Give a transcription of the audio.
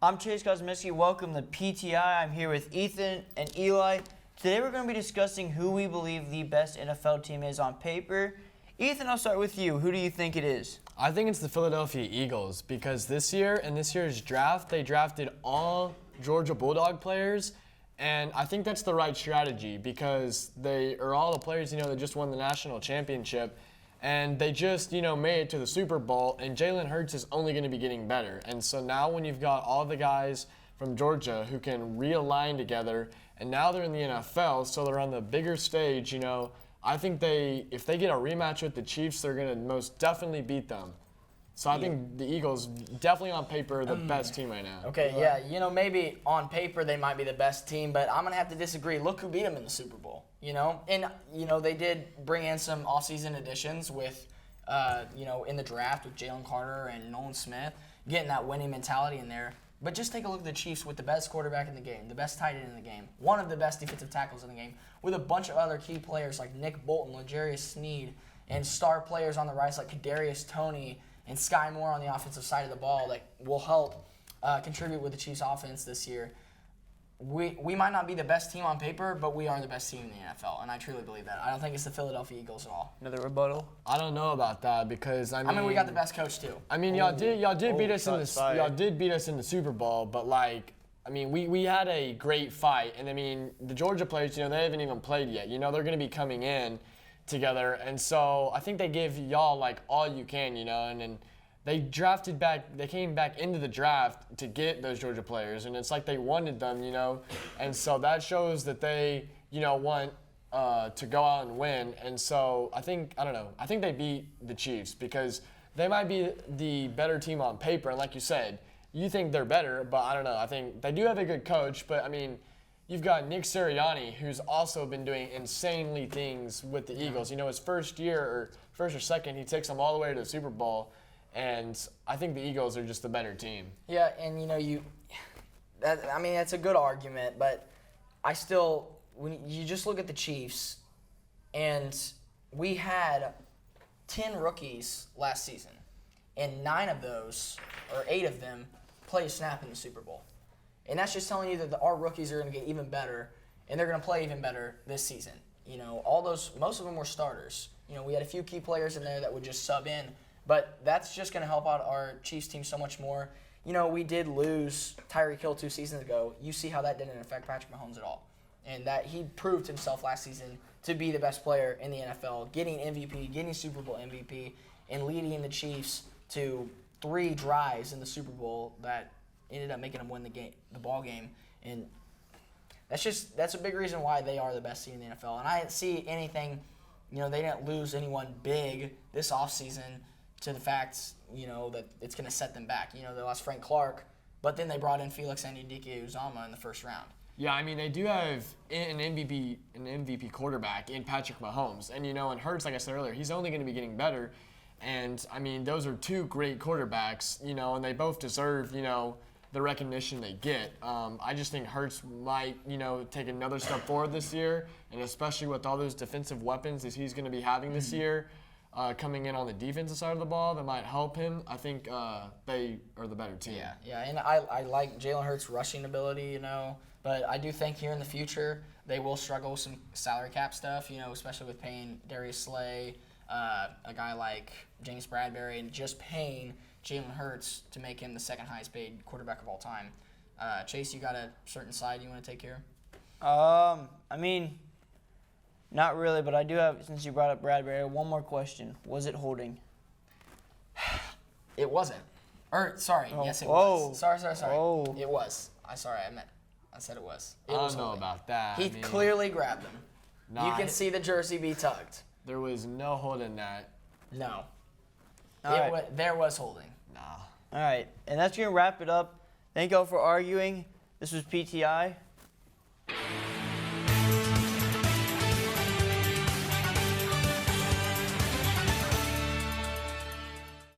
I'm Chase Kosmicki. Welcome to PTI. I'm here with Ethan and Eli. Today we're going to be discussing who we believe the best NFL team is on paper. Ethan, I'll start with you. Who do you think it is? I think it's the Philadelphia Eagles because this year, in this year's draft, they drafted all Georgia Bulldog players, and I think that's the right strategy because they are all the players, that just won the national championship, and they just, made it to the Super Bowl, and Jalen Hurts is only going to be getting better. And so now when you've got all the guys from Georgia who can realign together, and now they're in the NFL, so they're on the bigger stage, I think if they get a rematch with the Chiefs, they're going to most definitely beat them. So I think the Eagles, definitely on paper, are the best team right now. Okay, yeah, maybe on paper they might be the best team, but I'm going to have to disagree. Look who beat them in the Super Bowl, And, they did bring in some offseason additions with, in the draft with Jalen Carter and Nolan Smith, getting that winning mentality in there. But just take a look at the Chiefs with the best quarterback in the game, the best tight end in the game, one of the best defensive tackles in the game, with a bunch of other key players like Nick Bolton, L'Jarius Sneed, and star players on the rise like Kadarius Toney and Sky Moore on the offensive side of the ball that will help contribute with the Chiefs' offense this year. We might not be the best team on paper, but we are the best team in the NFL, and I truly believe that. I don't think it's the Philadelphia Eagles at all. Another rebuttal? I don't know about that because I mean we got the best coach too. I mean, y'all did beat us in the Super Bowl, but we had a great fight, and the Georgia players, they haven't even played yet. They're going to be coming in together, and so I think they give y'all all you can, and then they came back into the draft to get those Georgia players, and it's like they wanted them, and so that shows that they, want to go out and win, and so I think they beat the Chiefs because they might be the better team on paper, and like you said, you think they're better, but I don't know. I think they do have a good coach, but you've got Nick Sirianni, who's also been doing insanely things with the Eagles. His first or second, he takes them all the way to the Super Bowl, and I think the Eagles are just the better team. Yeah, and that's a good argument, but when you just look at the Chiefs, and we had 10 rookies last season, and 9 of those, or 8 of them, play a snap in the Super Bowl. And that's just telling you that our rookies are going to get even better, and they're going to play even better this season. Most of them were starters. We had a few key players in there that would just sub in, but that's just going to help out our Chiefs team so much more. We did lose Tyreek Hill 2 seasons ago. You see how that didn't affect Patrick Mahomes at all. And that he proved himself last season to be the best player in the NFL, getting MVP, getting Super Bowl MVP, and leading the Chiefs to 3 drives in the Super Bowl that ended up making them win the ball game. And that's a big reason why they are the best team in the NFL. And I didn't see anything, they didn't lose anyone big this offseason to the fact, that it's going to set them back. They lost Frank Clark, but then they brought in Felix Anudike-Uzomah in the first round. Yeah, they do have an MVP quarterback in Patrick Mahomes. And, and Hurts, like I said earlier, he's only going to be getting better. And, those are 2 great quarterbacks, and they both deserve, the recognition they get. I just think Hurts might, take another step forward this year, and especially with all those defensive weapons that he's going to be having this year, coming in on the defensive side of the ball, that might help him. I think they are the better team. Yeah, and I like Jalen Hurts' rushing ability, but I do think here in the future they will struggle with some salary cap stuff, especially with paying Darius Slay, a guy like James Bradbury, and just paying Jalen Hurts to make him the second highest paid quarterback of all time. Chase, you got a certain side you want to take here? Not really, but I do have, since you brought up Bradbury, one more question. Was it holding? It wasn't. Yes, it was. Sorry. Oh. It was. I said it was. I don't know about that. He clearly grabbed him. Nah, you can see the jersey be tugged. There was no holding that. No. Right. There was holding. Nah. All right, and that's going to wrap it up. Thank you all for arguing. This was PTI.